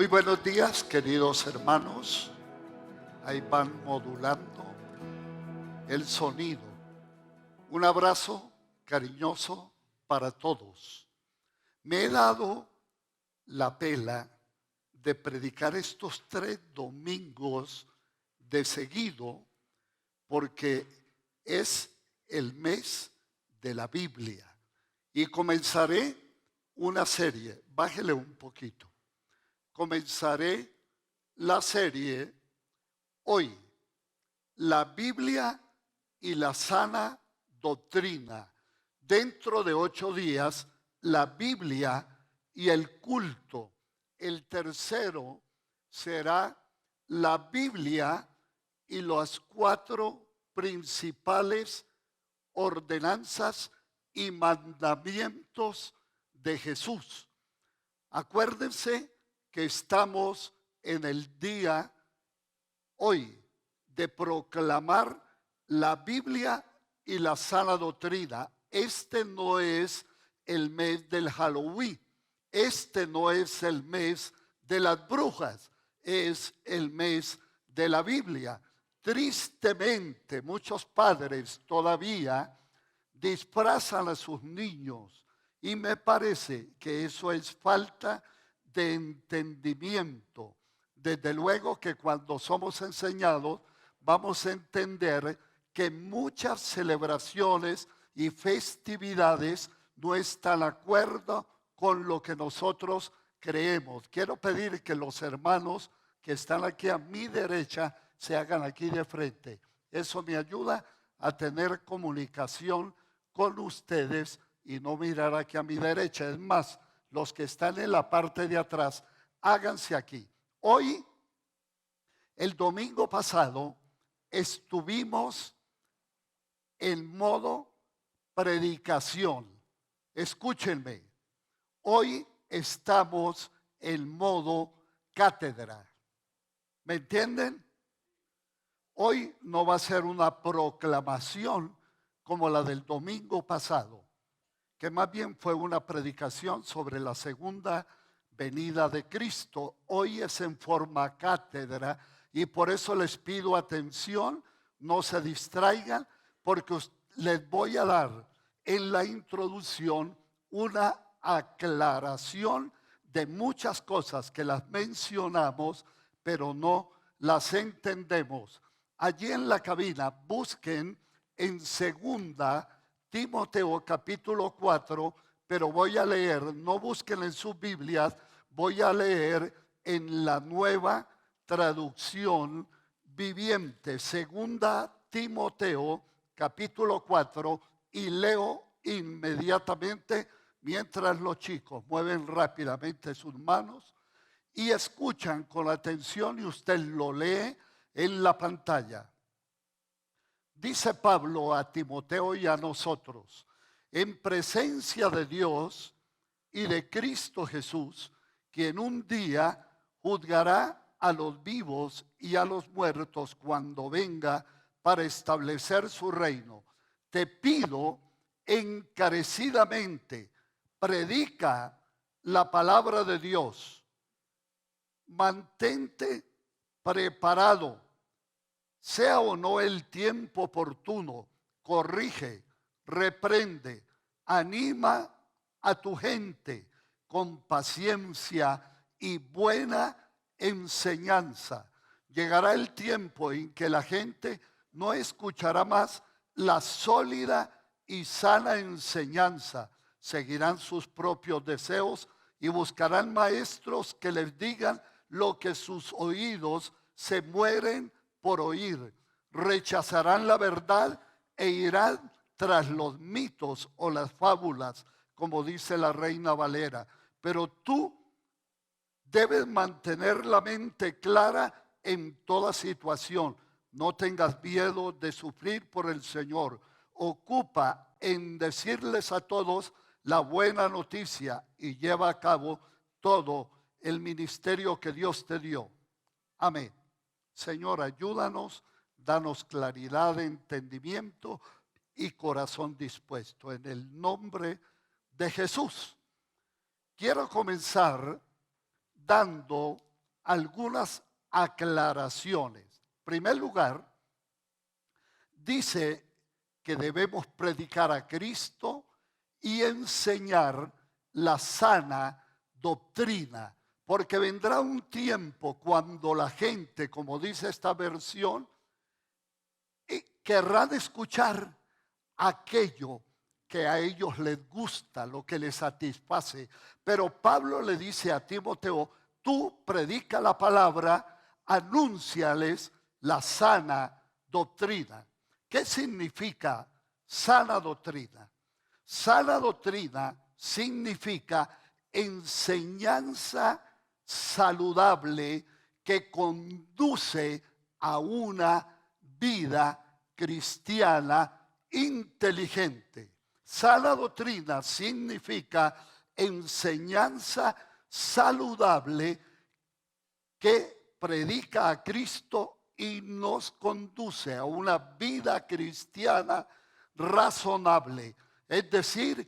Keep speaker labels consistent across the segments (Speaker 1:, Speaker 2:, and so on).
Speaker 1: Muy buenos días, queridos hermanos. Ahí van modulando el sonido. Un abrazo cariñoso para todos. Me he dado la pela de predicar estos 3 domingos de seguido porque es el mes de la Biblia. Y comenzaré una serie. Bájele un poquito. Comenzaré la serie hoy, la Biblia y la sana doctrina. Dentro de 8 días, la Biblia y el culto. El tercero será la Biblia y las 4 principales ordenanzas y mandamientos de Jesús. Acuérdense que estamos en el día hoy de proclamar la Biblia y la sana doctrina. Este no es el mes del Halloween, este no es el mes de las brujas, es el mes de la Biblia. Tristemente, muchos padres todavía disfrazan a sus niños y me parece que eso es falta de entendimiento. Desde luego que cuando somos enseñados vamos a entender que muchas celebraciones y festividades no están de acuerdo con lo que nosotros creemos. Quiero pedir que los hermanos que están aquí a mi derecha se hagan aquí de frente. Eso me ayuda a tener comunicación con ustedes y no mirar aquí a mi derecha. Es más, los que están en la parte de atrás, háganse aquí. Hoy, el domingo pasado, estuvimos en modo predicación. Escúchenme, hoy estamos en modo cátedra. ¿Me entienden? Hoy no va a ser una proclamación como la del domingo pasado, que más bien fue una predicación sobre la segunda venida de Cristo. Hoy es en forma cátedra y por eso les pido atención, no se distraigan, porque les voy a dar en la introducción una aclaración de muchas cosas que las mencionamos, pero no las entendemos. Allí en la cabina busquen en segunda Timoteo capítulo 4, pero voy a leer, no busquen en sus Biblias, voy a leer en la nueva traducción viviente. Segunda Timoteo capítulo 4 y leo inmediatamente mientras los chicos mueven rápidamente sus manos y escuchan con atención y usted lo lee en la pantalla. Dice Pablo a Timoteo y a nosotros, en presencia de Dios y de Cristo Jesús, quien un día juzgará a los vivos y a los muertos cuando venga para establecer su reino. Te pido encarecidamente, predica la palabra de Dios. Mantente preparado. Sea o no el tiempo oportuno, corrige, reprende, anima a tu gente con paciencia y buena enseñanza. Llegará el tiempo en que la gente no escuchará más la sólida y sana enseñanza. Seguirán sus propios deseos y buscarán maestros que les digan lo que sus oídos se mueren por oír. Rechazarán la verdad e irán tras los mitos o las fábulas, como dice la Reina Valera. Pero tú debes mantener la mente clara en toda situación. No tengas miedo de sufrir por el Señor. Ocupa en decirles a todos la buena noticia y lleva a cabo todo el ministerio que Dios te dio. Amén. Señor, ayúdanos, danos claridad de entendimiento y corazón dispuesto. En el nombre de Jesús. Quiero comenzar dando algunas aclaraciones. En primer lugar, dice que debemos predicar a Cristo y enseñar la sana doctrina, porque vendrá un tiempo cuando la gente, como dice esta versión, querrán escuchar aquello que a ellos les gusta, lo que les satisface. Pero Pablo le dice a Timoteo, tú predica la palabra, anúnciales la sana doctrina. ¿Qué significa sana doctrina? Sana doctrina significa enseñanza saludable que conduce a una vida cristiana inteligente. Sana doctrina significa enseñanza saludable que predica a Cristo y nos conduce a una vida cristiana razonable, es decir,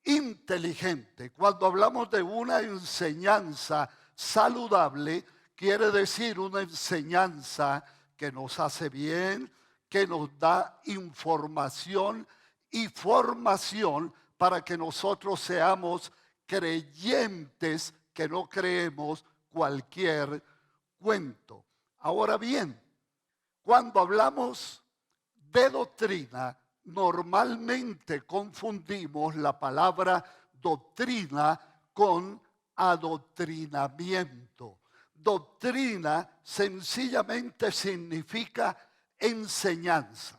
Speaker 1: inteligente. Cuando hablamos de una enseñanza saludable, quiere decir una enseñanza que nos hace bien, que nos da información y formación para que nosotros seamos creyentes, que no creemos cualquier cuento. Ahora bien, cuando hablamos de doctrina, normalmente confundimos la palabra doctrina con adoctrinamiento. Doctrina sencillamente significa enseñanza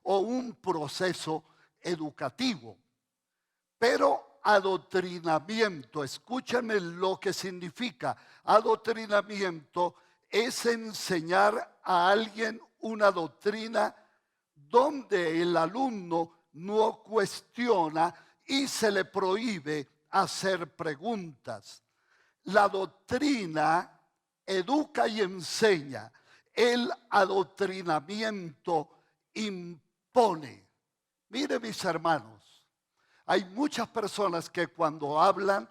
Speaker 1: o un proceso educativo. Pero adoctrinamiento, escúchenme lo que significa. Adoctrinamiento es enseñar a alguien una doctrina donde el alumno no cuestiona y se le prohíbe hacer preguntas. La doctrina educa y enseña. El adoctrinamiento impone. Mire, mis hermanos, hay muchas personas que cuando hablan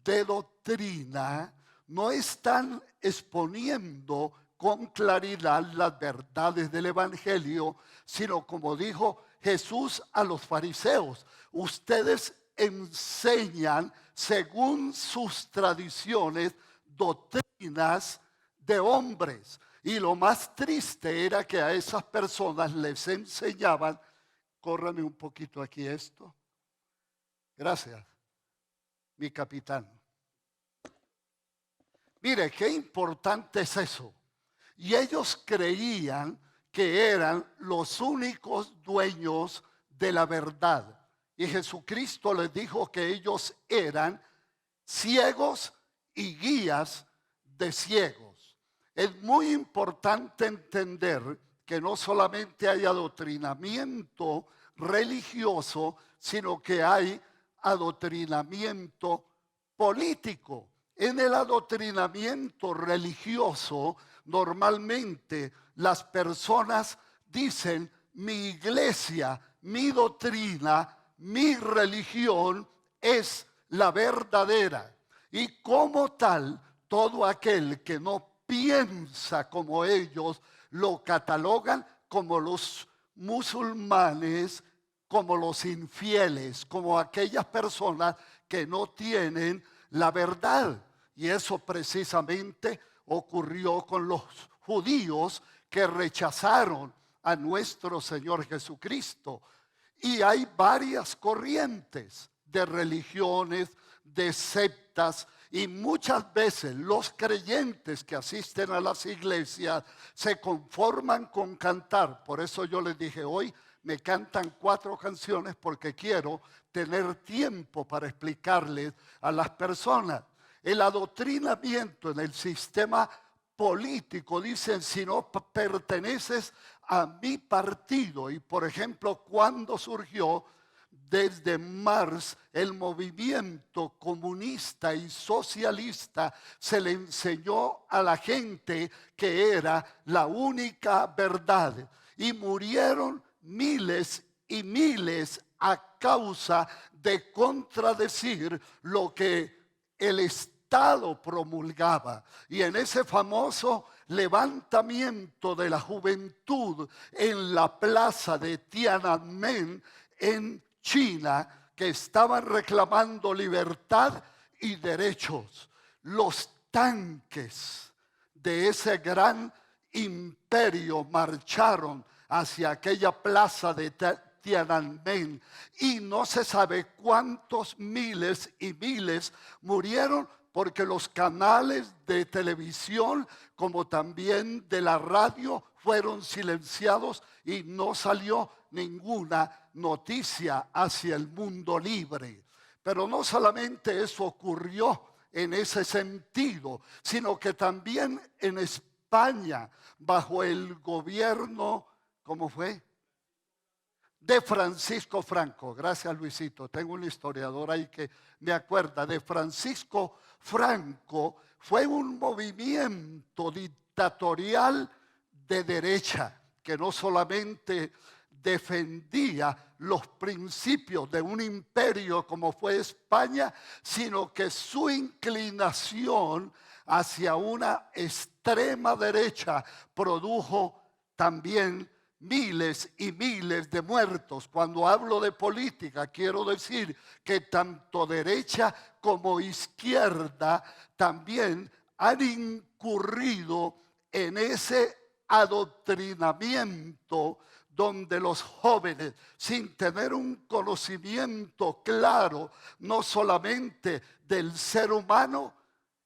Speaker 1: de doctrina no están exponiendo con claridad las verdades del Evangelio, sino como dijo Jesús a los fariseos, ustedes enseñan según sus tradiciones doctrinas de hombres. Y lo más triste era que a esas personas les enseñaban, córrame un poquito aquí esto. Gracias, mi capitán. Mire, qué importante es eso. Y ellos creían que eran los únicos dueños de la verdad. Y Jesucristo les dijo que ellos eran ciegos y guías de ciegos. Es muy importante entender que no solamente hay adoctrinamiento religioso, sino que hay adoctrinamiento político. En el adoctrinamiento religioso, normalmente las personas dicen, mi iglesia, mi doctrina, mi religión es la verdadera. Y como tal, todo aquel que no piensa como ellos, lo catalogan como los musulmanes, como los infieles, como aquellas personas que no tienen la verdad. Y eso precisamente ocurrió con los judíos que rechazaron a nuestro Señor Jesucristo. Y hay varias corrientes de religiones, de sectas, y muchas veces los creyentes que asisten a las iglesias se conforman con cantar. Por eso yo les dije hoy, me cantan 4 canciones porque quiero tener tiempo para explicarles a las personas. El adoctrinamiento en el sistema político, dicen, si no perteneces a mi partido. Y por ejemplo, cuando surgió desde Marx el movimiento comunista y socialista, se le enseñó a la gente que era la única verdad. Y murieron miles y miles a causa de contradecir lo que el Estado Estado promulgaba. Y en ese famoso levantamiento de la juventud en la plaza de Tiananmen en China, que estaban reclamando libertad y derechos, los tanques de ese gran imperio marcharon hacia aquella plaza de Tiananmen y no se sabe cuántos miles y miles murieron porque los canales de televisión como también de la radio fueron silenciados y no salió ninguna noticia hacia el mundo libre. Pero no solamente eso ocurrió en ese sentido, sino que también en España, bajo el gobierno, ¿cómo fue? De Francisco Franco. Gracias, Luisito. Tengo un historiador ahí que me acuerda. De Francisco Franco fue un movimiento dictatorial de derecha que no solamente defendía los principios de un imperio como fue España, sino que su inclinación hacia una extrema derecha produjo también miles y miles de muertos. Cuando hablo de política, quiero decir que tanto derecha como izquierda también han incurrido en ese adoctrinamiento donde los jóvenes, sin tener un conocimiento claro, no solamente del ser humano,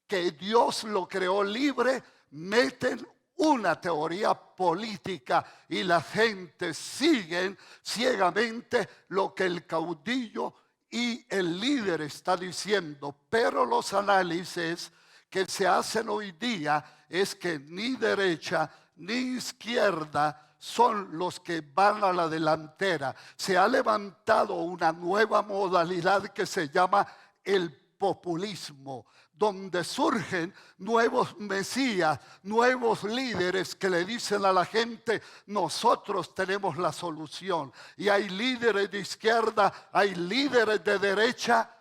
Speaker 1: que Dios lo creó libre, meten una teoría política y la gente sigue ciegamente lo que el caudillo y el líder está diciendo. Pero los análisis que se hacen hoy día es que ni derecha ni izquierda son los que van a la delantera. Se ha levantado una nueva modalidad que se llama el populismo, donde surgen nuevos mesías, nuevos líderes que le dicen a la gente, nosotros tenemos la solución. Y hay líderes de izquierda, hay líderes de derecha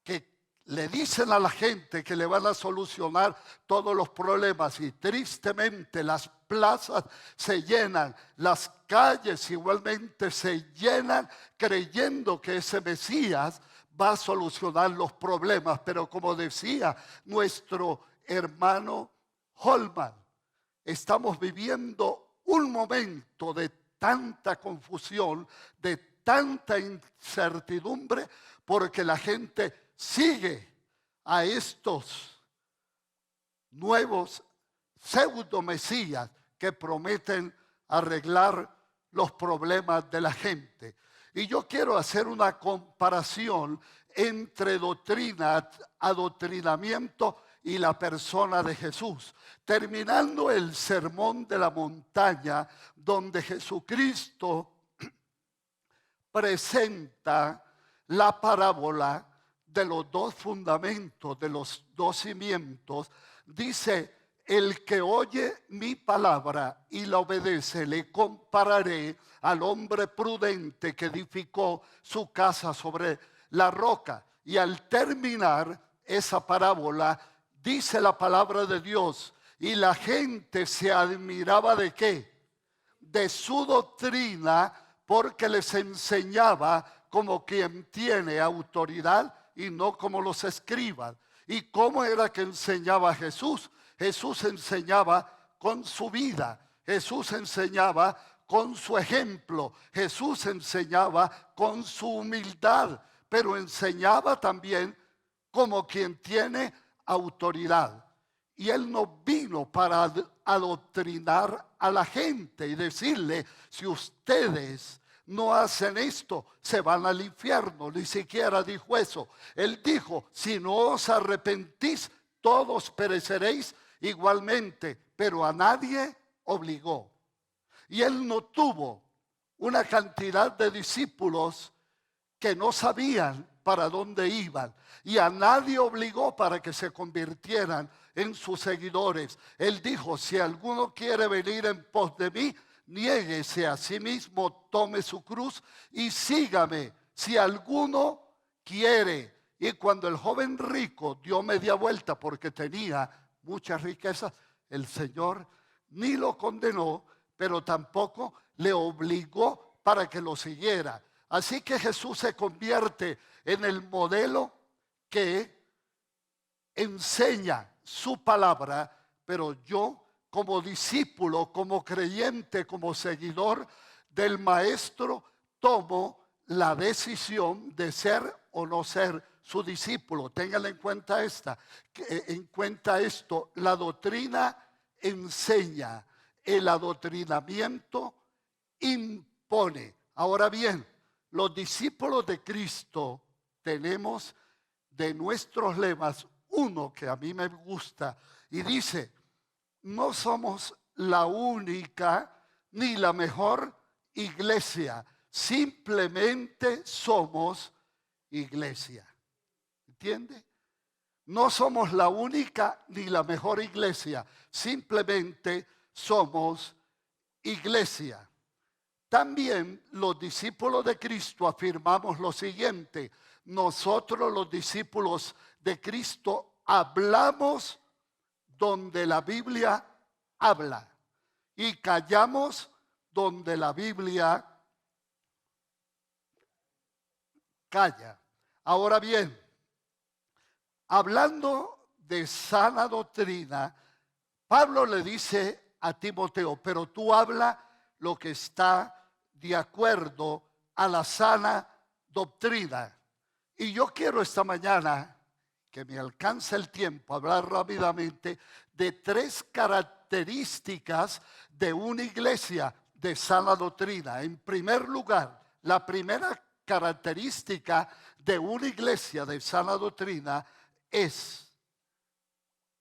Speaker 1: que le dicen a la gente que le van a solucionar todos los problemas y tristemente las plazas se llenan, las calles igualmente se llenan creyendo que ese Mesías va a solucionar los problemas. Pero como decía nuestro hermano Holman, estamos viviendo un momento de tanta confusión, de tanta incertidumbre, porque la gente sigue a estos nuevos pseudo mesías que prometen arreglar los problemas de la gente. Y yo quiero hacer una comparación entre doctrina, adoctrinamiento y la persona de Jesús. Terminando el sermón de la montaña, donde Jesucristo presenta la parábola de los dos fundamentos, de los dos cimientos, dice: el que oye mi palabra y la obedece, le compararé al hombre prudente que edificó su casa sobre la roca. Y al terminar esa parábola, dice la palabra de Dios, y la gente se admiraba ¿de qué? De su doctrina, porque les enseñaba como quien tiene autoridad y no como los escribas. ¿Y cómo era que enseñaba Jesús? Jesús enseñaba con su vida, Jesús enseñaba con su ejemplo, Jesús enseñaba con su humildad, pero enseñaba también como quien tiene autoridad. Y Él no vino para adoctrinar a la gente y decirle, si ustedes no hacen esto, se van al infierno. Ni siquiera dijo eso. Él dijo, si no os arrepentís, todos pereceréis igualmente, pero a nadie obligó. Y Él no tuvo una cantidad de discípulos que no sabían para dónde iban, y a nadie obligó para que se convirtieran en sus seguidores. Él dijo, si alguno quiere venir en pos de mí, niéguese a sí mismo, tome su cruz y sígame. Si alguno quiere Y cuando el joven rico dio media vuelta porque tenía muchas riquezas, el Señor ni lo condenó, pero tampoco le obligó para que lo siguiera. Así que Jesús se convierte en el modelo que enseña su palabra, pero yo como discípulo, como creyente, como seguidor del maestro, tomo la decisión de ser o no ser su discípulo. Ténganlo en cuenta esto, la doctrina enseña, el adoctrinamiento impone. Ahora bien, los discípulos de Cristo tenemos de nuestros lemas uno que a mí me gusta y dice: no somos la única ni la mejor iglesia, simplemente somos iglesia. ¿Entiende? No somos la única ni la mejor iglesia, simplemente somos iglesia. También los discípulos de Cristo afirmamos lo siguiente: nosotros los discípulos de Cristo hablamos donde la Biblia habla y callamos donde la Biblia calla. Ahora bien, hablando de sana doctrina, Pablo le dice a Timoteo: pero tú habla lo que está de acuerdo a la sana doctrina. Y yo quiero esta mañana, que me alcance el tiempo, hablar rápidamente de 3 características de una iglesia de sana doctrina. En primer lugar, la primera característica de una iglesia de sana doctrina es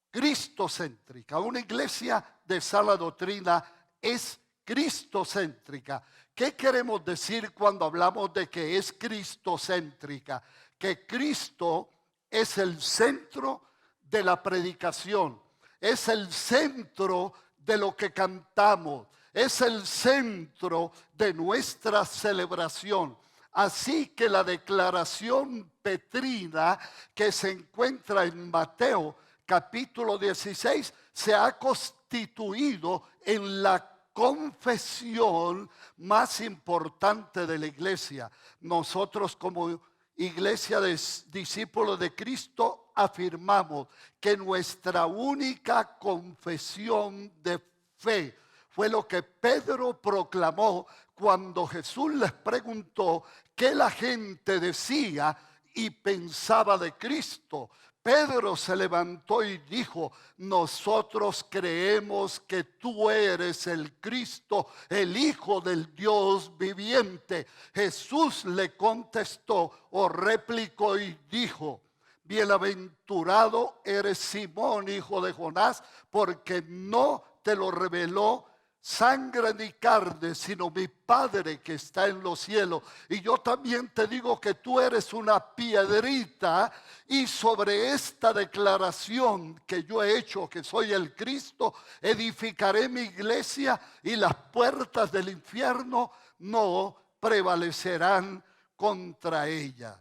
Speaker 1: cristocéntrica. Una iglesia de sana doctrina es cristocéntrica. ¿Qué queremos decir cuando hablamos de que es cristocéntrica? Que Cristo es el centro de la predicación, es el centro de lo que cantamos, es el centro de nuestra celebración. Así que la declaración petrina que se encuentra en Mateo capítulo 16 se ha constituido en la confesión más importante de la iglesia. Nosotros como iglesia de discípulos de Cristo afirmamos que nuestra única confesión de fe fue lo que Pedro proclamó cuando Jesús les preguntó qué la gente decía y pensaba de Cristo. Pedro se levantó y dijo: nosotros creemos que tú eres el Cristo, el Hijo del Dios viviente. Jesús le contestó o replicó y dijo: bienaventurado eres Simón, hijo de Jonás, porque no te lo reveló sangre ni carne, sino mi Padre que está en los cielos. Y yo también te digo que tú eres una piedrita, y sobre esta declaración que yo he hecho, que soy el Cristo, edificaré mi iglesia, y las puertas del infierno no prevalecerán contra ella.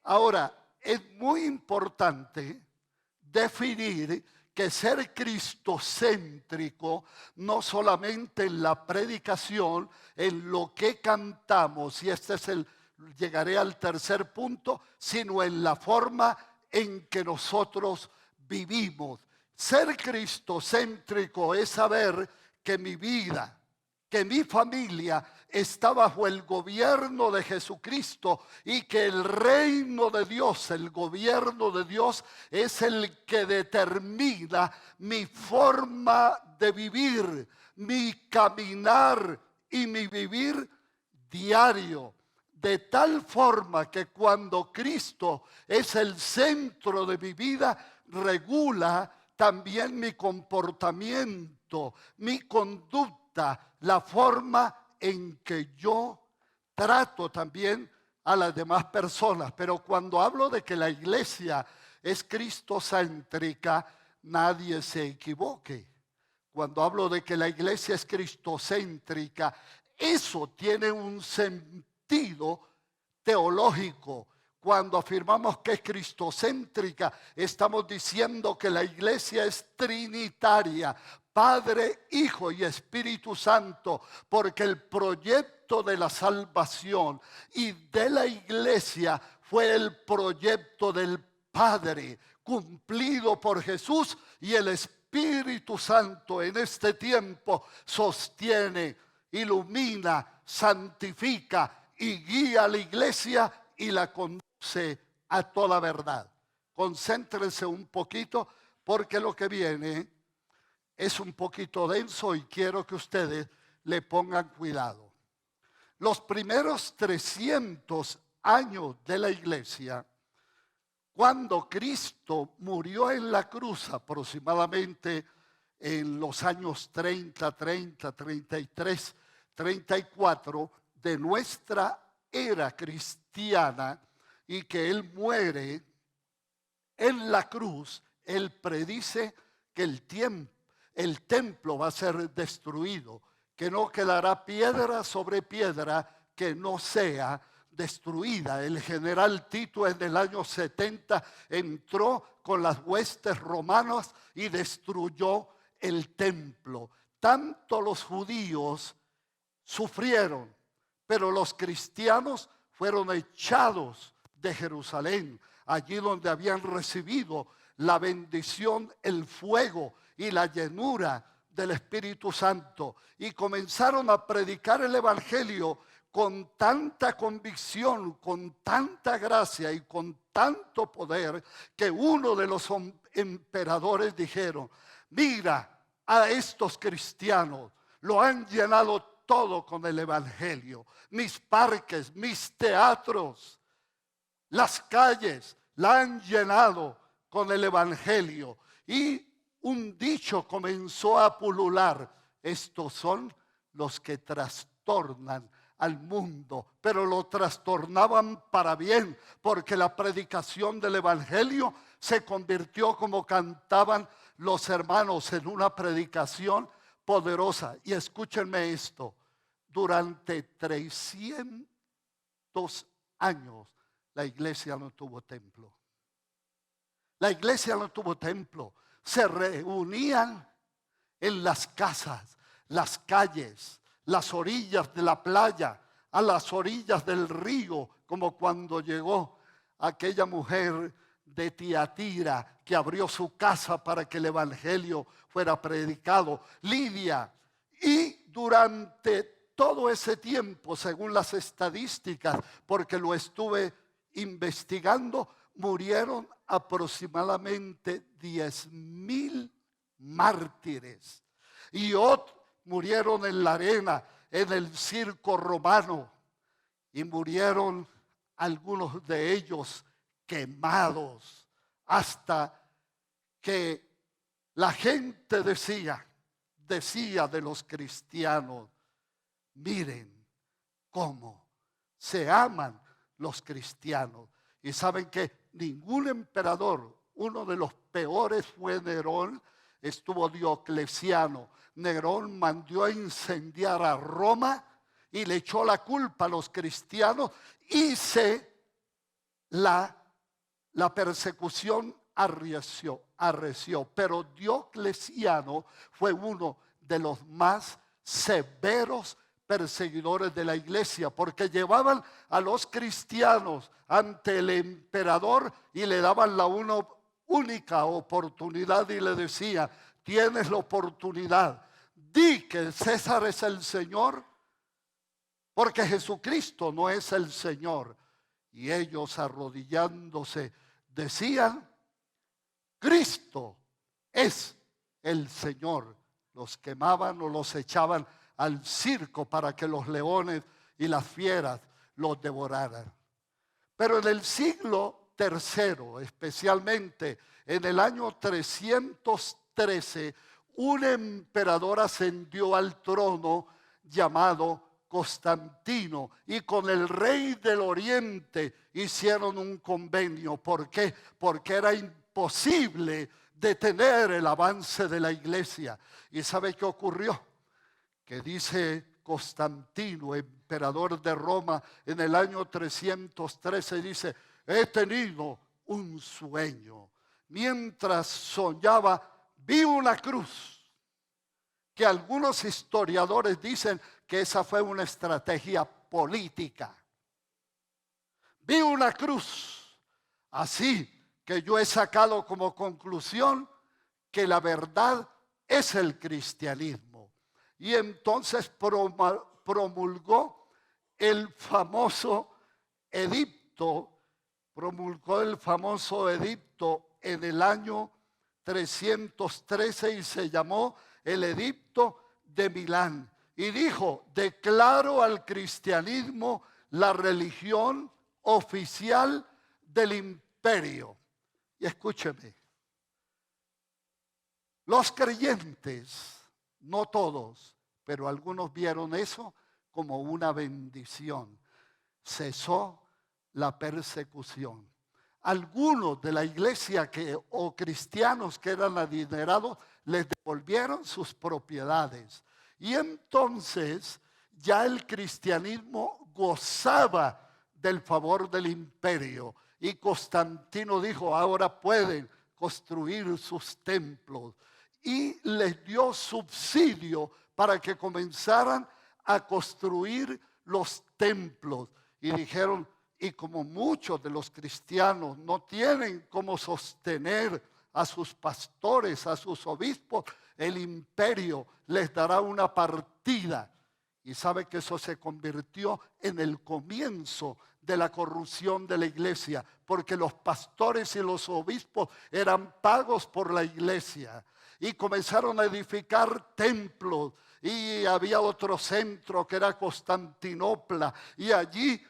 Speaker 1: Ahora, es muy importante definir que ser cristocéntrico no solamente en la predicación, en lo que cantamos, y llegaré al tercer punto, sino en la forma en que nosotros vivimos. Ser cristocéntrico es saber que mi vida, que mi familia está bajo el gobierno de Jesucristo, y que el reino de Dios, el gobierno de Dios, es el que determina mi forma de vivir, mi caminar y mi vivir diario. De tal forma que cuando Cristo es el centro de mi vida, regula también mi comportamiento, mi conducta, la forma en que yo trato también a las demás personas. Pero cuando hablo de que la iglesia es cristocéntrica, nadie se equivoque. Cuando hablo de que la iglesia es cristocéntrica, eso tiene un sentido teológico. Cuando afirmamos que es cristocéntrica, estamos diciendo que la iglesia es trinitaria, Padre, Hijo y Espíritu Santo, porque el proyecto de la salvación y de la iglesia fue el proyecto del Padre, cumplido por Jesús, y el Espíritu Santo en este tiempo sostiene, ilumina, santifica y guía a la iglesia y la conduce a toda verdad. Concéntrense un poquito, porque lo que viene es un poquito denso y quiero que ustedes le pongan cuidado. Los primeros 300 años de la iglesia, cuando Cristo murió en la cruz, aproximadamente en los años 33, 34 de nuestra era cristiana, y que Él muere en la cruz, Él predice que el templo va a ser destruido, que no quedará piedra sobre piedra que no sea destruida. El general Tito en el año 70 entró con las huestes romanas y destruyó el templo. Tanto los judíos sufrieron, pero los cristianos fueron echados de Jerusalén, allí donde habían recibido la bendición, el fuego y la llenura del Espíritu Santo, y comenzaron a predicar el Evangelio con tanta convicción, con tanta gracia y con tanto poder, que uno de los emperadores dijeron: mira a estos cristianos, lo han llenado todo con el Evangelio. Mis parques, mis teatros, las calles la han llenado con el Evangelio. Y un dicho comenzó a pulular: estos son los que trastornan al mundo, pero lo trastornaban para bien, porque la predicación del Evangelio se convirtió, como cantaban los hermanos, en una predicación poderosa. Y escúchenme esto: durante 300 años la iglesia no tuvo templo. La iglesia no tuvo templo. Se reunían en las casas, las calles, las orillas de la playa, a las orillas del río, como cuando llegó aquella mujer de Tiatira que abrió su casa para que el evangelio fuera predicado, Lidia. Y durante todo ese tiempo, según las estadísticas, porque lo estuve investigando, murieron aproximadamente 10,000 mártires, y otros murieron en la arena, en el circo romano, y murieron algunos de ellos quemados, hasta que la gente decía de los cristianos: miren cómo se aman los cristianos. Y saben que ningún emperador, uno de los peores fue Nerón, estuvo Diocleciano. Nerón mandó a incendiar a Roma y le echó la culpa a los cristianos, y la persecución arreció. Pero Diocleciano fue uno de los más severos perseguidores de la iglesia, porque llevaban a los cristianos ante el emperador y le daban la única oportunidad y le decía: tienes la oportunidad, di que César es el Señor, porque Jesucristo no es el Señor. Y ellos, arrodillándose, decían: Cristo es el Señor. Los quemaban o los echaban al circo para que los leones y las fieras los devoraran. Pero en el siglo III, especialmente en el año 313, un emperador ascendió al trono llamado Constantino, y con el rey del Oriente hicieron un convenio. ¿Por qué? Porque era imposible detener el avance de la iglesia. ¿Y sabe qué ocurrió? Que dice Constantino, emperador de Roma, en el año 313, dice: he tenido un sueño. Mientras soñaba, vi una cruz, que algunos historiadores dicen que esa fue una estrategia política. Vi una cruz, así que yo he sacado como conclusión que la verdad es el cristianismo. Y entonces promulgó el famoso edicto, en el año 313 y se llamó el Edicto de Milán. Y dijo: declaro al cristianismo la religión oficial del imperio. Y escúcheme, los creyentes, no todos, pero algunos vieron eso como una bendición. Cesó la persecución. Algunos de la iglesia o cristianos que eran adinerados les devolvieron sus propiedades. Y entonces ya el cristianismo gozaba del favor del imperio. Y Constantino dijo: ahora pueden construir sus templos. Y les dio subsidio para que comenzaran a construir los templos. Y dijeron: y como muchos de los cristianos no tienen cómo sostener a sus pastores, a sus obispos, el imperio les dará una partida. Y sabe que eso se convirtió en el comienzo de la corrupción de la iglesia, porque los pastores y los obispos eran pagos por la iglesia. Y comenzaron a edificar templos. Y había otro centro que era Constantinopla. Y allí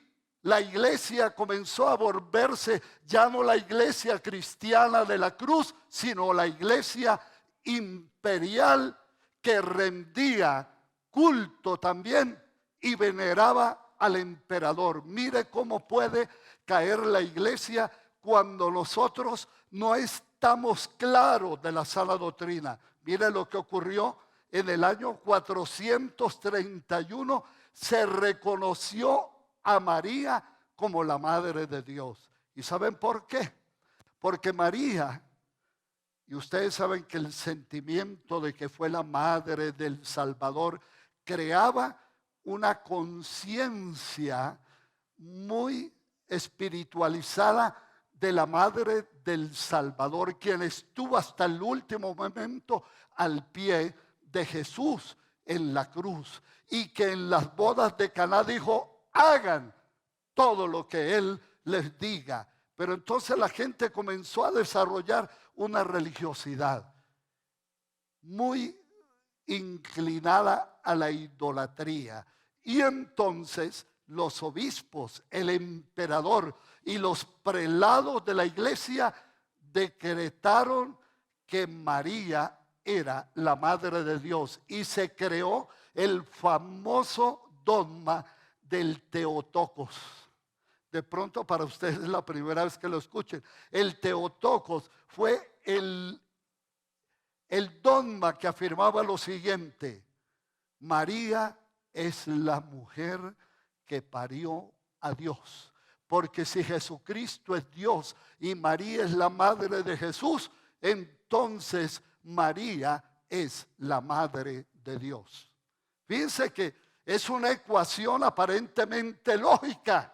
Speaker 1: la iglesia comenzó a volverse ya no la iglesia cristiana de la cruz, sino la iglesia imperial que rendía culto también y veneraba al emperador. Mire cómo puede caer la iglesia cuando nosotros no estamos claros de la sana doctrina. Mire lo que ocurrió en el año 431. Se reconoció a María como la madre de Dios. ¿Y saben por qué? Porque María, y ustedes saben que el sentimiento de que fue la madre del Salvador creaba una conciencia muy espiritualizada de la madre del Salvador, quien estuvo hasta el último momento al pie de Jesús en la cruz, y que en las bodas de Caná dijo: hagan todo lo que Él les diga. Pero entonces la gente comenzó a desarrollar una religiosidad muy inclinada a la idolatría. Y entonces los obispos, el emperador y los prelados de la iglesia decretaron que María era la madre de Dios. Y se creó el famoso dogma del Teotocos. De pronto para ustedes es la primera vez que lo escuchen. El Teotocos fue el dogma que afirmaba lo siguiente: María es la mujer que parió a Dios. Porque si Jesucristo es Dios y María es la madre de Jesús, entonces María es la madre de Dios. Fíjense que es una ecuación aparentemente lógica.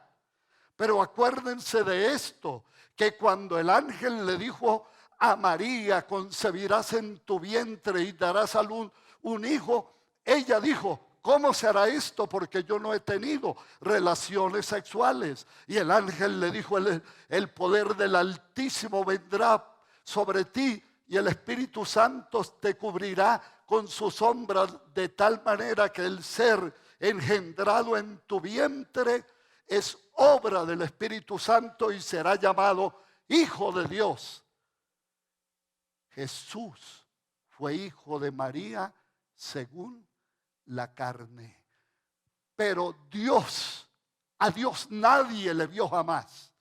Speaker 1: Pero acuérdense de esto, que cuando el ángel le dijo a María: concebirás en tu vientre y darás a luz un hijo, ella dijo: ¿cómo será esto? Porque yo no he tenido relaciones sexuales. Y el ángel le dijo: el poder del Altísimo vendrá sobre ti y el Espíritu Santo te cubrirá con su sombra, de tal manera que el ser engendrado en tu vientre es obra del Espíritu Santo y será llamado Hijo de Dios. Jesús fue hijo de María según la carne. Pero a Dios nadie le vio jamás.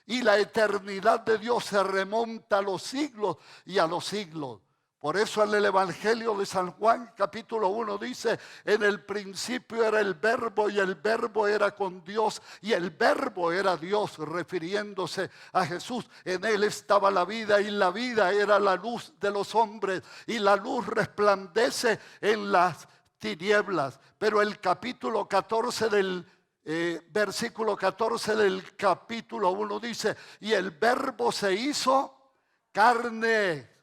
Speaker 1: Y la eternidad de Dios se remonta a los siglos y a los siglos. Por eso en el Evangelio de San Juan, capítulo 1, dice: en el principio era el Verbo, y el Verbo era con Dios, y el Verbo era Dios, refiriéndose a Jesús. En él estaba la vida, y la vida era la luz de los hombres, y la luz resplandece en las tinieblas. Pero el capítulo 14 del versículo 14 del capítulo 1 dice: y el Verbo se hizo carne.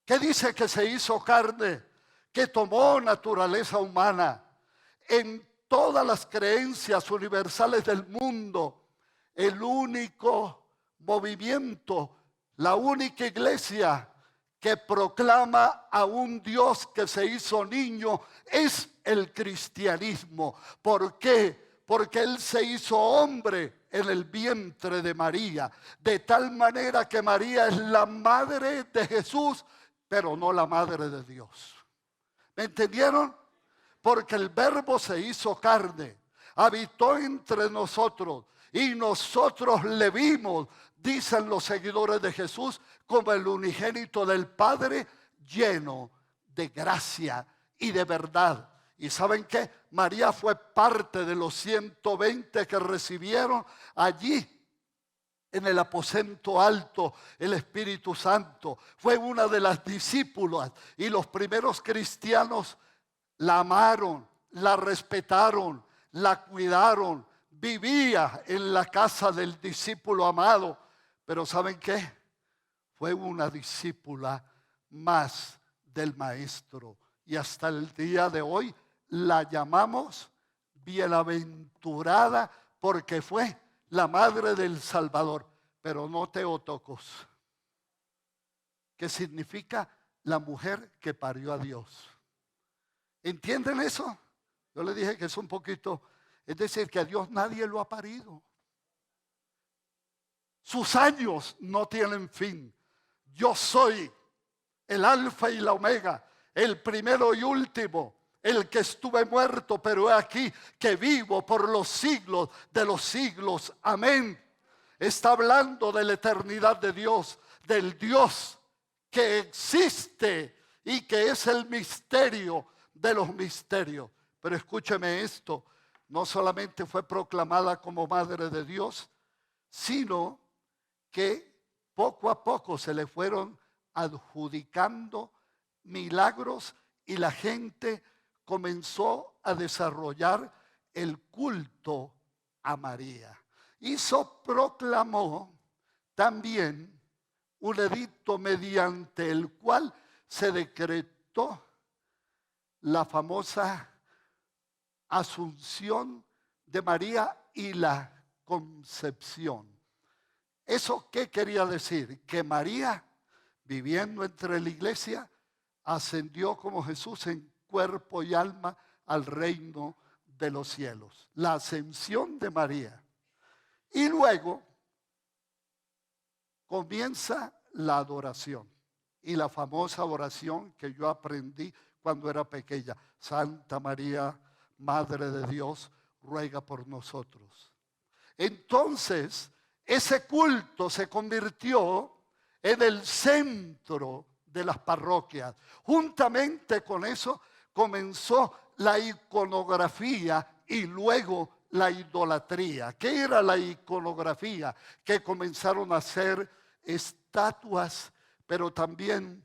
Speaker 1: ¿Qué dice que se hizo carne? Que tomó naturaleza humana. En todas las creencias universales del mundo, el único movimiento, la única iglesia que proclama a un Dios que se hizo niño es el cristianismo. ¿Por qué? Porque Él se hizo hombre en el vientre de María, de tal manera que María es la madre de Jesús, pero no la madre de Dios. ¿Me entendieron? Porque el Verbo se hizo carne, habitó entre nosotros, y nosotros le vimos, dicen los seguidores de Jesús, como el unigénito del Padre, lleno de gracia y de verdad. ¿Y saben qué? María fue parte de los 120 que recibieron allí en el aposento alto el Espíritu Santo. Fue una de las discípulas, y los primeros cristianos la amaron, la respetaron, la cuidaron. Vivía en la casa del discípulo amado. Pero ¿saben qué? Fue una discípula más del Maestro, y hasta el día de hoy la llamamos bienaventurada, porque fue la madre del Salvador. Pero no Teotocos, que significa la mujer que parió a Dios. ¿Entienden eso? Yo le dije que es un poquito, es decir, que a Dios nadie lo ha parido. Sus años no tienen fin. Yo soy el alfa y la omega, el primero y último, el que estuve muerto, pero he aquí que vivo por los siglos de los siglos. Amén. Está hablando de la eternidad de Dios, del Dios que existe y que es el misterio de los misterios. Pero escúcheme esto: no solamente fue proclamada como madre de Dios, sino que poco a poco se le fueron adjudicando milagros, y la gente comenzó a desarrollar el culto a María. Proclamó también un edicto mediante el cual se decretó la famosa Asunción de María y la concepción. ¿Eso qué quería decir? Que María, viviendo entre la iglesia, ascendió como Jesús en cuerpo y alma al reino de los cielos. La ascensión de María. Y luego comienza la adoración, y la famosa oración que yo aprendí cuando era pequeña: Santa María, Madre de Dios, ruega por nosotros. Entonces, ese culto se convirtió en el centro de las parroquias. Juntamente con eso comenzó la iconografía y luego la idolatría. ¿Qué era la iconografía? Que comenzaron a hacer estatuas, pero también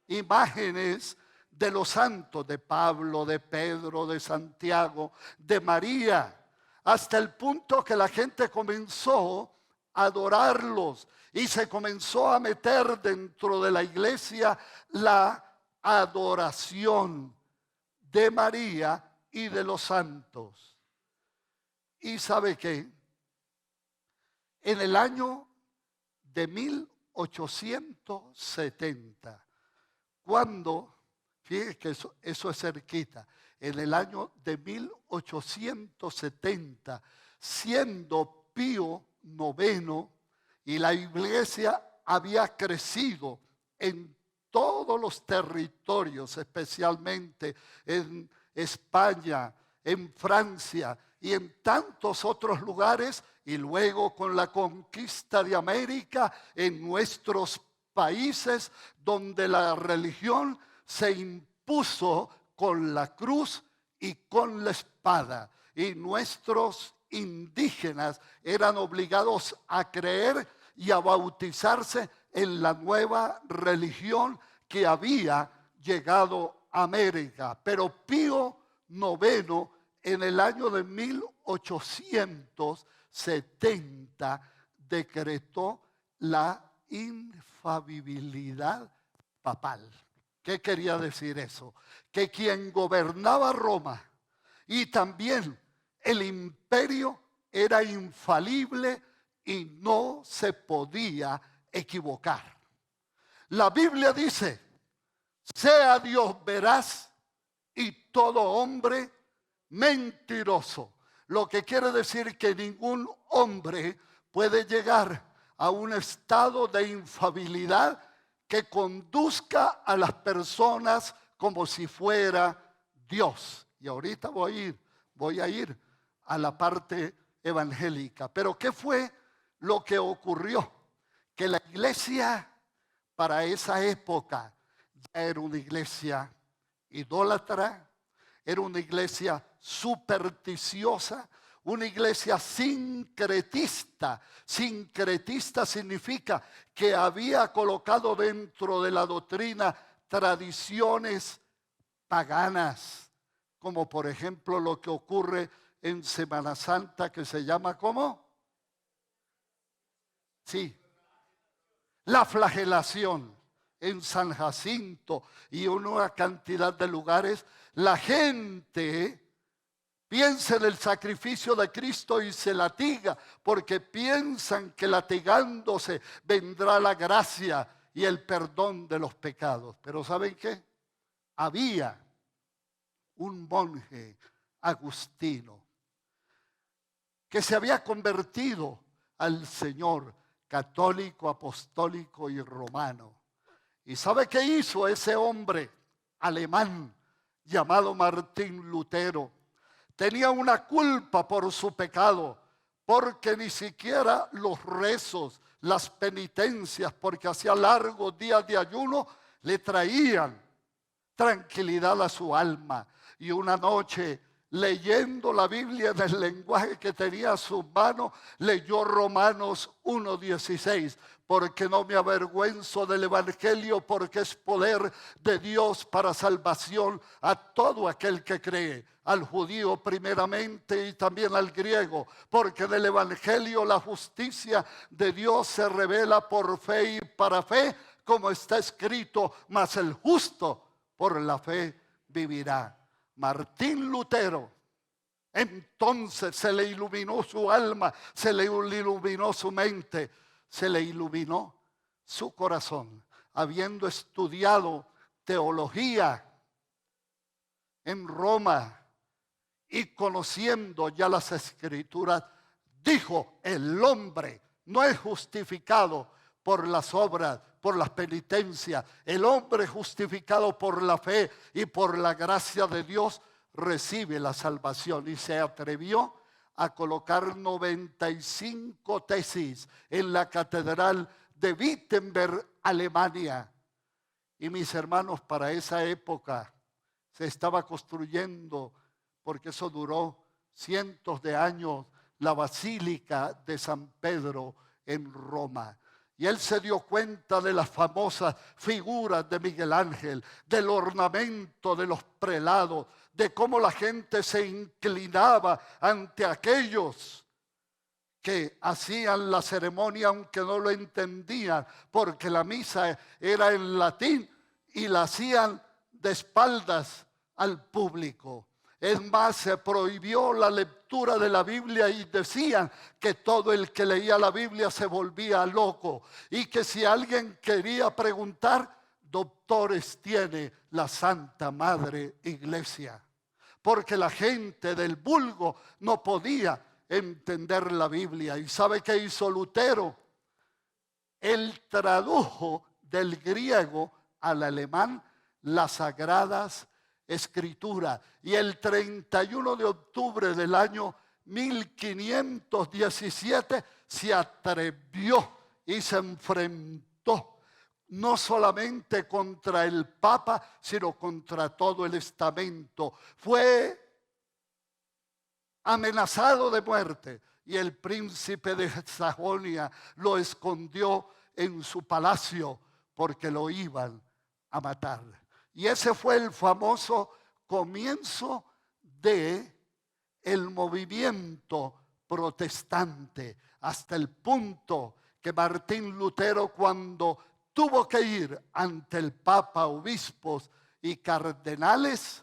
Speaker 1: imágenes de los santos, de Pablo, de Pedro, de Santiago, de María, hasta el punto que la gente comenzó a adorarlos, y se comenzó a meter dentro de la iglesia la adoración de María y de los santos. ¿Y sabe qué? En el año de 1870, cuando, fíjese que eso es cerquita, en el año de 1870, siendo Pío IX, y la iglesia había crecido en todos los territorios, especialmente en España, en Francia y en tantos otros lugares, y luego con la conquista de América en nuestros países donde la religión se impuso con la cruz y con la espada. Y nuestros indígenas eran obligados a creer y a bautizarse en la nueva religión que había llegado a América. Pero Pío IX, en el año de 1870, decretó la infalibilidad papal. ¿Qué quería decir eso? Que quien gobernaba Roma y también el imperio era infalible y no se podía equivocar. La Biblia dice: sea Dios veraz y todo hombre mentiroso. Lo que quiere decir que ningún hombre puede llegar a un estado de infalibilidad que conduzca a las personas como si fuera Dios. Y ahorita voy a ir a la parte evangélica. Pero ¿qué fue lo que ocurrió? Que la iglesia para esa época ya era una iglesia idólatra, era una iglesia supersticiosa, una iglesia sincretista. Sincretista significa que había colocado dentro de la doctrina tradiciones paganas, como por ejemplo lo que ocurre en Semana Santa, que se llama ¿cómo? Sí, la flagelación. En San Jacinto y una cantidad de lugares, la gente piensa en el sacrificio de Cristo y se latiga porque piensan que latigándose vendrá la gracia y el perdón de los pecados. Pero ¿saben qué? Había un monje agustino que se había convertido al Señor, católico, apostólico y romano. ¿Y sabe qué hizo ese hombre alemán llamado Martín Lutero? Tenía una culpa por su pecado, porque ni siquiera los rezos, las penitencias, porque hacía largos días de ayuno, le traían tranquilidad a su alma. Y una noche, leyendo la Biblia en el lenguaje que tenía a su mano, leyó Romanos 1:16. Porque no me avergüenzo del evangelio, porque es poder de Dios para salvación a todo aquel que cree, al judío primeramente y también al griego, porque en el evangelio la justicia de Dios se revela por fe y para fe, como está escrito: mas el justo por la fe vivirá. Martín Lutero, entonces se le iluminó su alma, se le iluminó su mente, se le iluminó su corazón, habiendo estudiado teología en Roma y conociendo ya las escrituras, dijo: el hombre no es justificado por las obras, por las penitencias. El hombre justificado por la fe y por la gracia de Dios recibe la salvación. Y se atrevió a colocar 95 tesis en la catedral de Wittenberg, Alemania. Y mis hermanos, para esa época se estaba construyendo, porque eso duró cientos de años, la Basílica de San Pedro en Roma. Y él se dio cuenta de las famosas figuras de Miguel Ángel, del ornamento de los prelados, de cómo la gente se inclinaba ante aquellos que hacían la ceremonia, aunque no lo entendían, porque la misa era en latín y la hacían de espaldas al público. Es más, se prohibió la lectura de la Biblia y decían que todo el que leía la Biblia se volvía loco y que si alguien quería preguntar, doctores tiene la Santa Madre Iglesia. Porque la gente del vulgo no podía entender la Biblia. ¿Y sabe qué hizo Lutero? Él tradujo del griego al alemán las Sagradas Escrituras. Y el 31 de octubre del año 1517 se atrevió y se enfrentó no solamente contra el Papa, sino contra todo el estamento. Fue amenazado de muerte y el príncipe de Sajonia lo escondió en su palacio porque lo iban a matar. Y ese fue el famoso comienzo de el movimiento protestante, hasta el punto que Martín Lutero, cuando tuvo que ir ante el Papa, obispos y cardenales,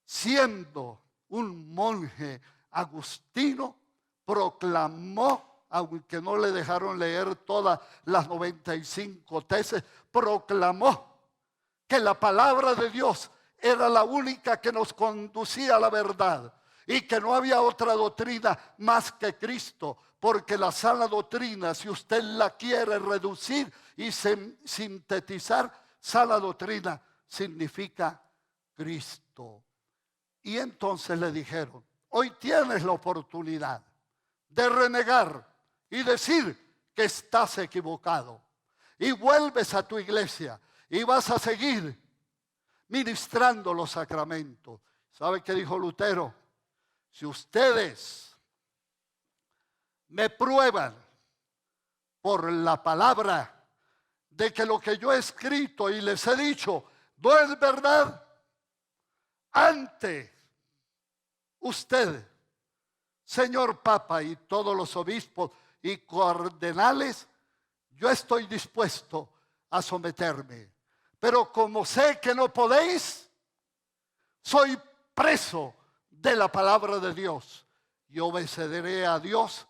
Speaker 1: siendo un monje agustino, proclamó, aunque no le dejaron leer todas las 95 tesis, proclamó que la palabra de Dios era la única que nos conducía a la verdad y que no había otra doctrina más que Cristo, porque la sana doctrina, si usted la quiere reducir y sintetizar, sana doctrina significa Cristo. Y entonces le dijeron: hoy tienes la oportunidad de renegar y decir que estás equivocado, y vuelves a tu iglesia y vas a seguir ministrando los sacramentos. ¿Sabe qué dijo Lutero? Si ustedes me prueban por la palabra de que lo que yo he escrito y les he dicho no es verdad, ante usted, señor Papa, y todos los obispos y cardenales, yo estoy dispuesto a someterme. Pero como sé que no podéis, soy preso de la palabra de Dios. Yo obedeceré a Dios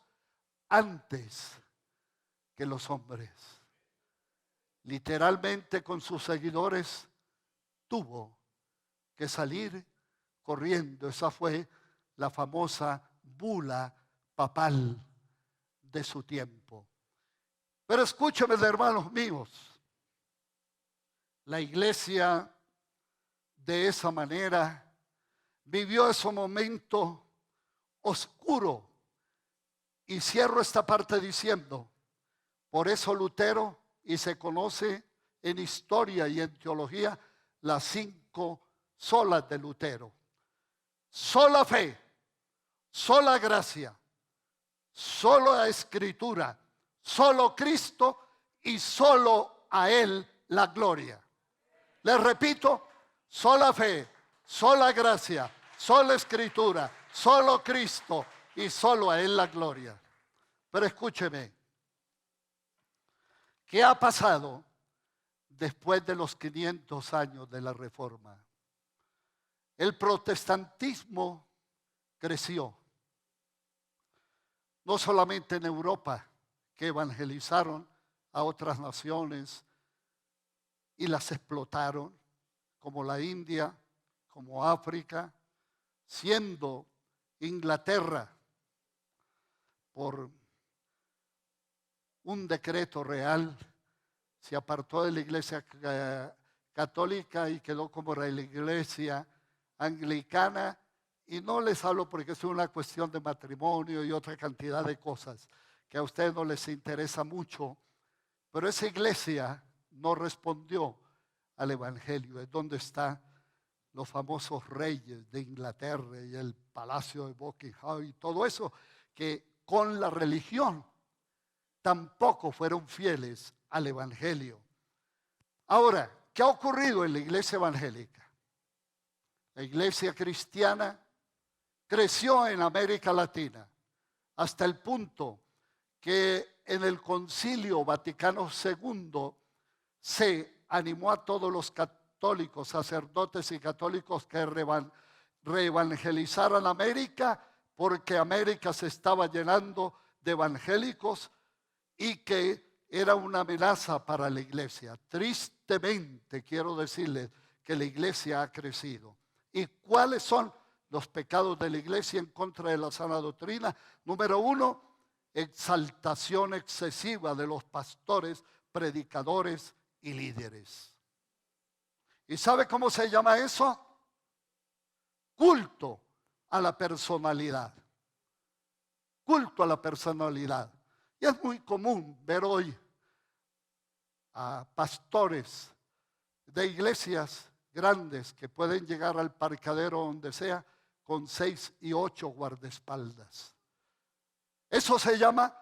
Speaker 1: antes que los hombres. Literalmente, con sus seguidores tuvo que salir corriendo. Esa fue la famosa bula papal de su tiempo. Pero escúchame, hermanos míos, la iglesia de esa manera vivió ese momento oscuro. Y cierro esta parte diciendo, por eso Lutero, y se conoce en historia y en teología, las 5 solas de Lutero: sola fe, sola gracia, sola escritura, solo Cristo y solo a Él la gloria. Les repito: sola fe, sola gracia, sola escritura, solo Cristo y solo a Él la gloria. Pero escúcheme, ¿qué ha pasado después de los 500 años de la Reforma? El protestantismo creció, no solamente en Europa, que evangelizaron a otras naciones y las explotaron, como la India, como África, siendo Inglaterra, por un decreto real, se apartó de la iglesia católica y quedó como la iglesia anglicana. Y no les hablo porque es una cuestión de matrimonio y otra cantidad de cosas que a ustedes no les interesa mucho, pero esa iglesia no respondió al evangelio. Es donde están los famosos reyes de Inglaterra y el palacio de Buckingham y todo eso, que con la religión tampoco fueron fieles al evangelio. Ahora, ¿qué ha ocurrido en la iglesia evangélica? La iglesia cristiana creció en América Latina hasta el punto que en el Concilio Vaticano II se animó a todos los católicos, sacerdotes y católicos, que reevangelizaran América, porque América se estaba llenando de evangélicos y que era una amenaza para la iglesia. Tristemente quiero decirles que la iglesia ha crecido. ¿Y cuáles son los pecados de la iglesia en contra de la sana doctrina? Número 1, exaltación excesiva de los pastores, predicadores y líderes. ¿Y sabe cómo se llama eso? Culto a la personalidad. Culto a la personalidad. Y es muy común ver hoy a pastores de iglesias grandes que pueden llegar al parqueadero donde sea con 6 y 8 guardaespaldas. Eso se llama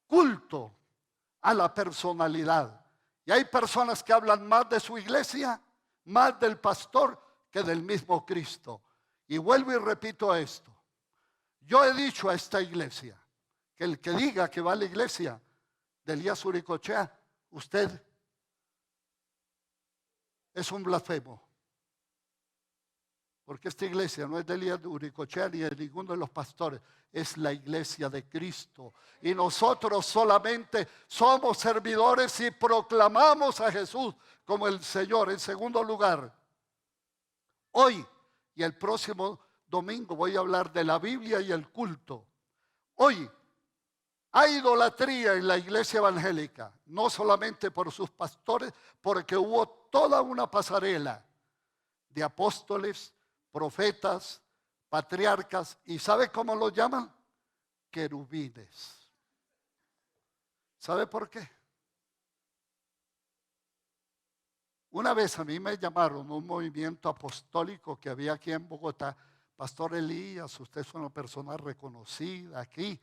Speaker 1: culto a la personalidad. Y hay personas que hablan más de su iglesia, más del pastor que del mismo Cristo. Y vuelvo y repito esto. Yo he dicho a esta iglesia que el que diga que va a la iglesia de Elías Uricochea, usted es un blasfemo. Porque esta iglesia no es de Elías Uricochea ni de ninguno de los pastores, es la iglesia de Cristo. Y nosotros solamente somos servidores y proclamamos a Jesús como el Señor. En segundo lugar, hoy y el próximo domingo voy a hablar de la Biblia y el culto. Hoy hay idolatría en la iglesia evangélica, no solamente por sus pastores, porque hubo toda una pasarela de apóstoles, profetas, patriarcas, y ¿sabe cómo los llaman? Querubines. ¿Sabe por qué? Una vez a mí me llamaron a un movimiento apostólico que había aquí en Bogotá. Pastor Elías, usted es una persona reconocida aquí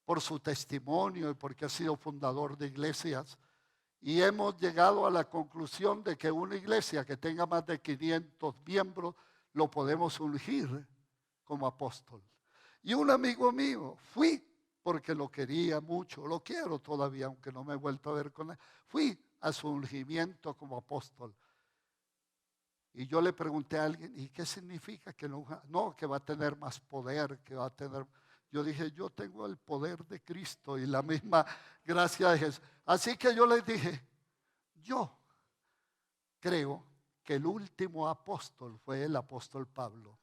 Speaker 1: por su testimonio y porque ha sido fundador de iglesias. Y hemos llegado a la conclusión de que una iglesia que tenga más de 500 miembros lo podemos ungir como apóstol. Y un amigo mío, fui porque lo quería mucho, lo quiero todavía, aunque no me he vuelto a ver con él. Fui a su ungimiento como apóstol. Y yo le pregunté a alguien, ¿y qué significa que no? No, que va a tener más poder, que va a tener... Yo dije, yo tengo el poder de Cristo y la misma gracia de Jesús. Así que yo les dije, yo creo que el último apóstol fue el apóstol Pablo.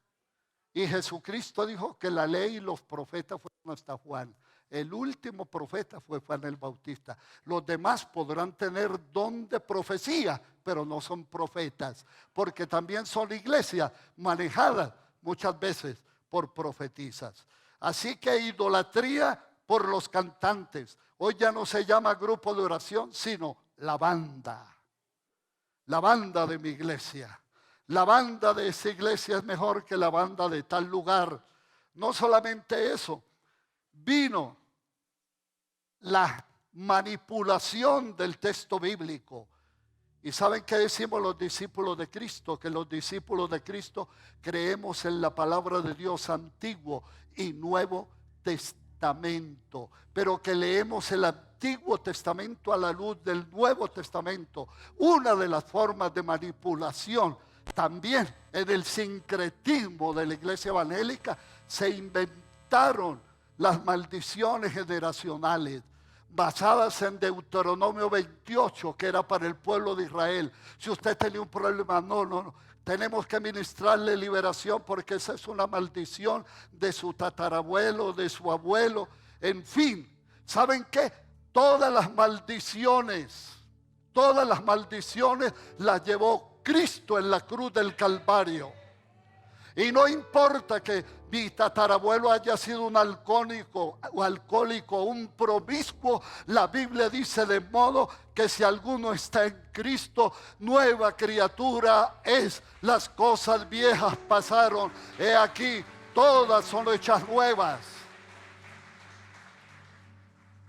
Speaker 1: Y Jesucristo dijo que la ley y los profetas fueron hasta Juan. El último profeta fue Juan el Bautista. Los demás podrán tener don de profecía, pero no son profetas, porque también son iglesias manejadas muchas veces por profetisas. Así que idolatría por los cantantes. Hoy ya no se llama grupo de oración, sino la banda. La banda de mi iglesia. La banda de esa iglesia es mejor que la banda de tal lugar. No solamente eso, vino la manipulación del texto bíblico. ¿Y saben qué decimos los discípulos de Cristo? Que los discípulos de Cristo creemos en la palabra de Dios Antiguo y Nuevo Testamento, pero que leemos el Antiguo Testamento a la luz del Nuevo Testamento. Una de las formas de manipulación también en el sincretismo de la iglesia evangélica se inventaron las maldiciones generacionales basadas en Deuteronomio 28, que era para el pueblo de Israel. Si usted tenía un problema, no, tenemos que ministrarle liberación porque esa es una maldición de su tatarabuelo, de su abuelo, en fin. ¿Saben qué? Todas las maldiciones las llevó Cristo en la cruz del Calvario. Y no importa que mi tatarabuelo haya sido un alcohólico, un promiscuo, la Biblia dice de modo que si alguno está en Cristo, nueva criatura es. Las cosas viejas pasaron, he aquí, todas son hechas nuevas.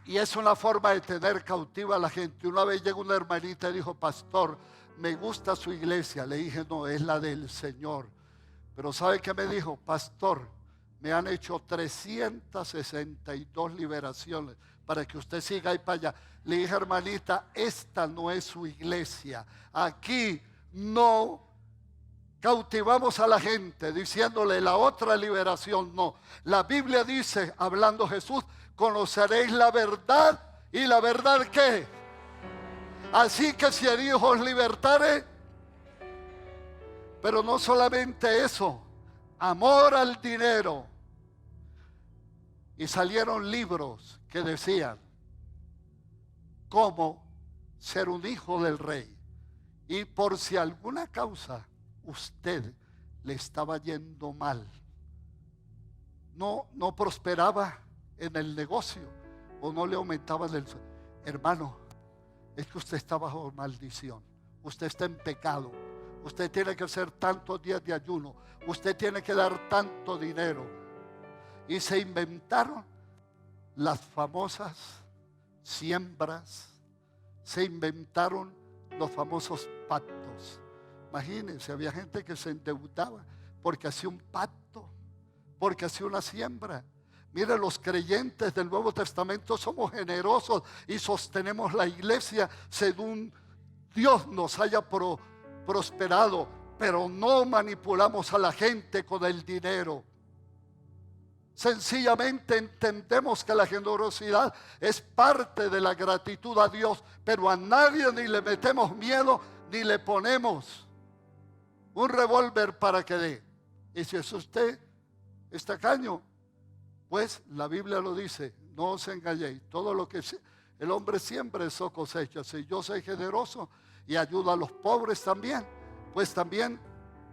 Speaker 1: Y es una forma de tener cautiva a la gente. Una vez llegó una hermanita y dijo, pastor, me gusta su iglesia. Le dije, no, es la del Señor. Pero ¿sabe qué me dijo? Pastor, me han hecho 362 liberaciones para que usted siga ahí para allá. Le dije, hermanita, esta no es su iglesia. Aquí no cautivamos a la gente diciéndole la otra liberación, no. La Biblia dice, hablando Jesús, conoceréis la verdad. ¿Y la verdad qué? Así que si el Hijo os libertare. Pero no solamente eso, amor al dinero. Y salieron libros que decían cómo ser un hijo del rey. Y por si alguna causa usted le estaba yendo mal, no prosperaba en el negocio o no le aumentaban el sueldo, hermano, es que usted está bajo maldición, usted está en pecado, usted tiene que hacer tantos días de ayuno, usted tiene que dar tanto dinero. Y se inventaron las famosas siembras, se inventaron los famosos pactos. Imagínense, había gente que se endeudaba porque hacía un pacto, porque hacía una siembra. Mire, los creyentes del Nuevo Testamento somos generosos y sostenemos la iglesia según Dios nos haya prosperado, pero no manipulamos a la gente con el dinero. Sencillamente entendemos que la generosidad es parte de la gratitud a Dios, pero a nadie ni le metemos miedo ni le ponemos un revólver para que dé. Y si es usted es tacaño, pues la Biblia lo dice, no os engañéis, todo lo que el hombre siembra eso cosecha. Si yo soy generoso y ayudo a los pobres también, pues también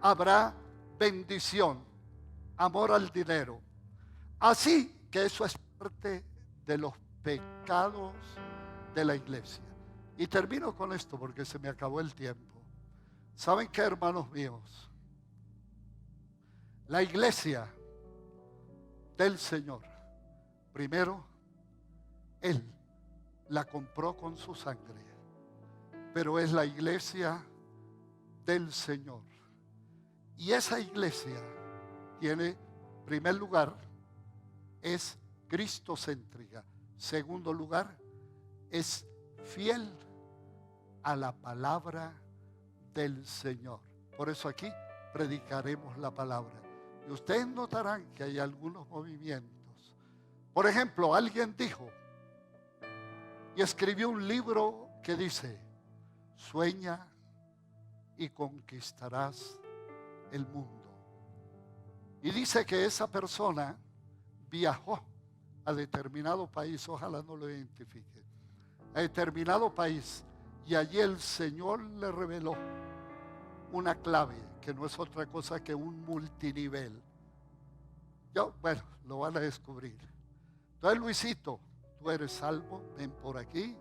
Speaker 1: habrá bendición, amor al dinero. Así que eso es parte de los pecados de la iglesia. Y termino con esto porque se me acabó el tiempo. ¿Saben qué, hermanos míos? La iglesia del Señor, primero, Él la compró con su sangre, pero es la iglesia del Señor. Y esa iglesia tiene, en primer lugar, es cristocéntrica. Segundo lugar, es fiel a la palabra del Señor. Por eso aquí predicaremos la palabra. Y ustedes notarán que hay algunos movimientos. Por ejemplo, alguien dijo y escribió un libro que dice: sueña y conquistarás el mundo. Y dice que esa persona viajó a determinado país, ojalá no lo identifique, a determinado país, y allí el Señor le reveló una clave que no es otra cosa que un multinivel. Bueno, lo van a descubrir. Entonces, Luisito, tú eres salvo, ven por aquí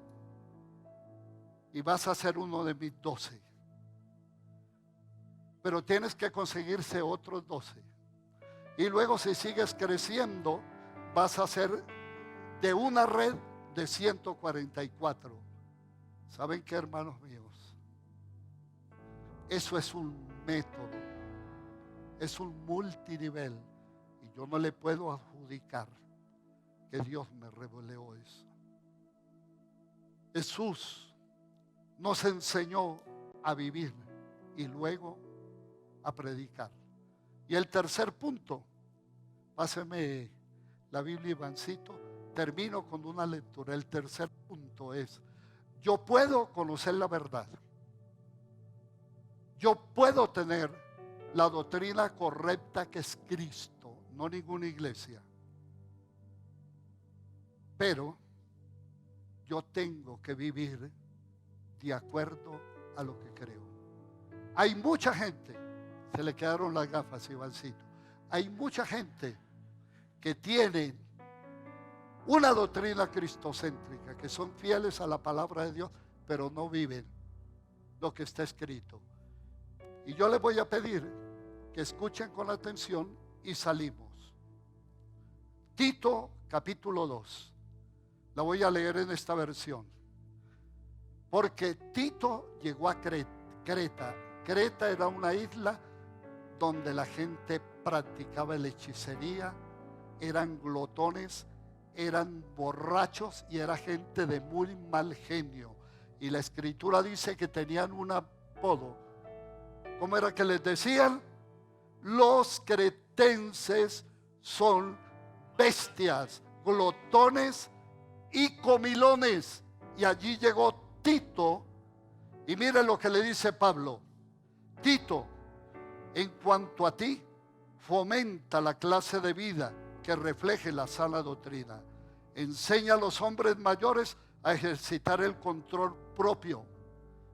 Speaker 1: y vas a ser uno de mis 12. Pero tienes que conseguirse otros 12. Y luego, si sigues creciendo, vas a ser de una red de 144. ¿Saben qué, hermanos míos? Eso es un método, es un multinivel. Y yo no le puedo adjudicar que Dios me reveló eso. Jesús nos enseñó a vivir y luego a predicar. Y el tercer punto, páseme la Biblia, Ivancito, termino con una lectura. El tercer punto es: yo puedo conocer la verdad, yo puedo tener la doctrina correcta que es Cristo, no ninguna iglesia, pero yo tengo que vivir de acuerdo a lo que creo. Hay mucha gente, se le quedaron las gafas, Ivancito, hay mucha gente que tiene una doctrina cristocéntrica, que son fieles a la palabra de Dios, pero no viven lo que está escrito. Y yo les voy a pedir que escuchen con atención y salimos. Tito capítulo 2. La voy a leer en esta versión. Porque Tito llegó a Creta. Creta era una isla donde la gente practicaba la hechicería, eran glotones, eran borrachos y era gente de muy mal genio. Y la escritura dice que tenían un apodo. ¿Cómo era que les decían? Los cretenses son bestias, glotones y comilones. Y allí llegó Tito. Y mire lo que le dice Pablo: Tito, en cuanto a ti, fomenta la clase de vida que refleje la sana doctrina. Enseña a los hombres mayores a ejercitar el control propio.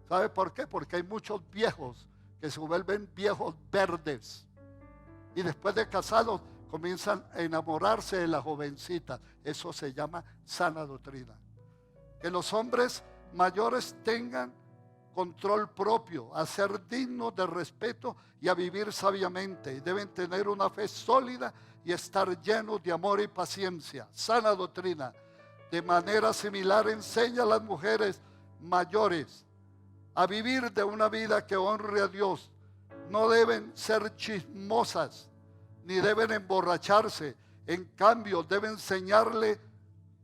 Speaker 1: ¿Sabe por qué? Porque hay muchos viejos que se vuelven viejos verdes y después de casados comienzan a enamorarse de la jovencita. Eso se llama sana doctrina. Que los hombres mayores tengan control propio, a ser dignos de respeto y a vivir sabiamente. Deben tener una fe sólida y estar llenos de amor y paciencia. Sana doctrina. De manera similar enseña a las mujeres mayores a vivir de una vida que honre a Dios. No deben ser chismosas, ni deben emborracharse. En cambio, deben enseñarle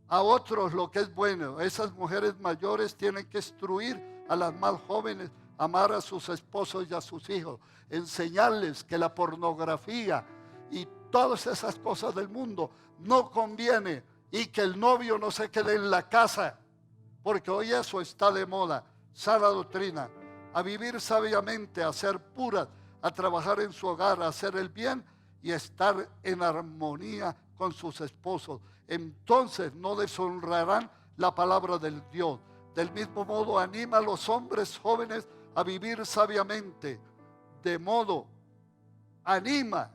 Speaker 1: a otros lo que es bueno. Esas mujeres mayores tienen que instruir a las más jóvenes, amar a sus esposos y a sus hijos, enseñarles que la pornografía y todas esas cosas del mundo no conviene, y que el novio no se quede en la casa, porque hoy eso está de moda. Sana doctrina. A vivir sabiamente, a ser puras, a trabajar en su hogar, a hacer el bien y estar en armonía con sus esposos. Entonces no deshonrarán la palabra del Dios. Del mismo modo, anima a los hombres jóvenes a vivir sabiamente. De modo, anima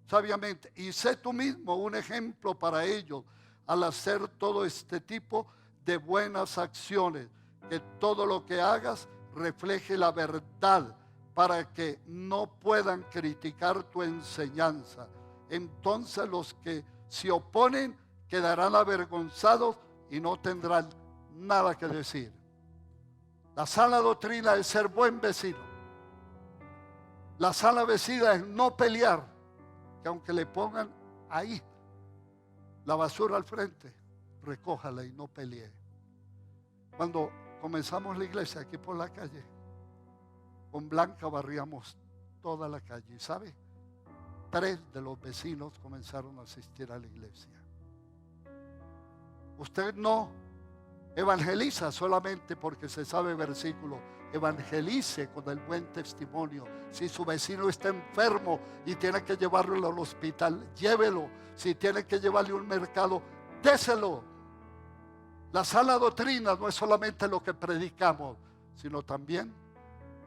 Speaker 1: sabiamente y sé tú mismo un ejemplo para ellos al hacer todo este tipo de buenas acciones. Que todo lo que hagas refleje la verdad, para que no puedan criticar tu enseñanza. Entonces los que se oponen quedarán avergonzados y no tendrán nada que decir. La sana doctrina es ser buen vecino. La sana vecina es no pelear, que aunque le pongan ahí la basura al frente, recójala y no pelee. Cuando comenzamos la iglesia aquí por la calle, con Blanca barríamos toda la calle. ¿Y sabe? 3 de los vecinos comenzaron a asistir a la iglesia. Usted no evangeliza solamente porque se sabe versículo. Evangelice con el buen testimonio. Si su vecino está enfermo y tiene que llevarlo al hospital, llévelo. Si tiene que llevarle a un mercado, déselo. La sana doctrina no es solamente lo que predicamos, sino también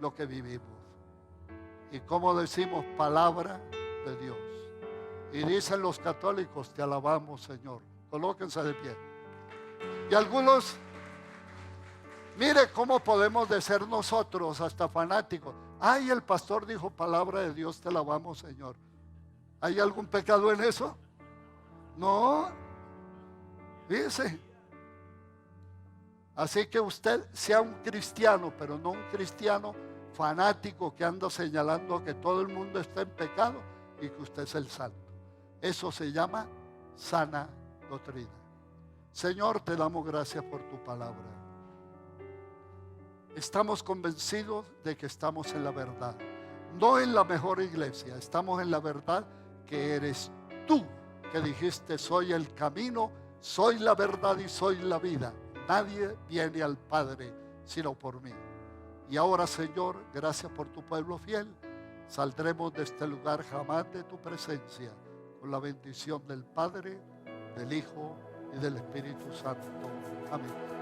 Speaker 1: lo que vivimos. Y como decimos, palabra de Dios. Y dicen los católicos, te alabamos, Señor. Colóquense de pie. Y algunos, mire cómo podemos de ser nosotros hasta fanáticos. Ay, el pastor dijo palabra de Dios, te alabamos, Señor. ¿Hay algún pecado en eso? No. Fíjese. Así que usted sea un cristiano, pero no un cristiano fanático que anda señalando que todo el mundo está en pecado y que usted es el santo. Eso se llama sana doctrina. Señor, te damos gracias por tu palabra. Estamos convencidos de que estamos en la verdad, no en la mejor iglesia. Estamos en la verdad, que eres tú, que dijiste: soy el camino, soy la verdad y soy la vida. Nadie viene al Padre sino por mí. Y ahora, Señor, gracias por tu pueblo fiel. Saldremos de este lugar jamás de tu presencia, con la bendición del Padre, del Hijo y del Espíritu Santo. Amén.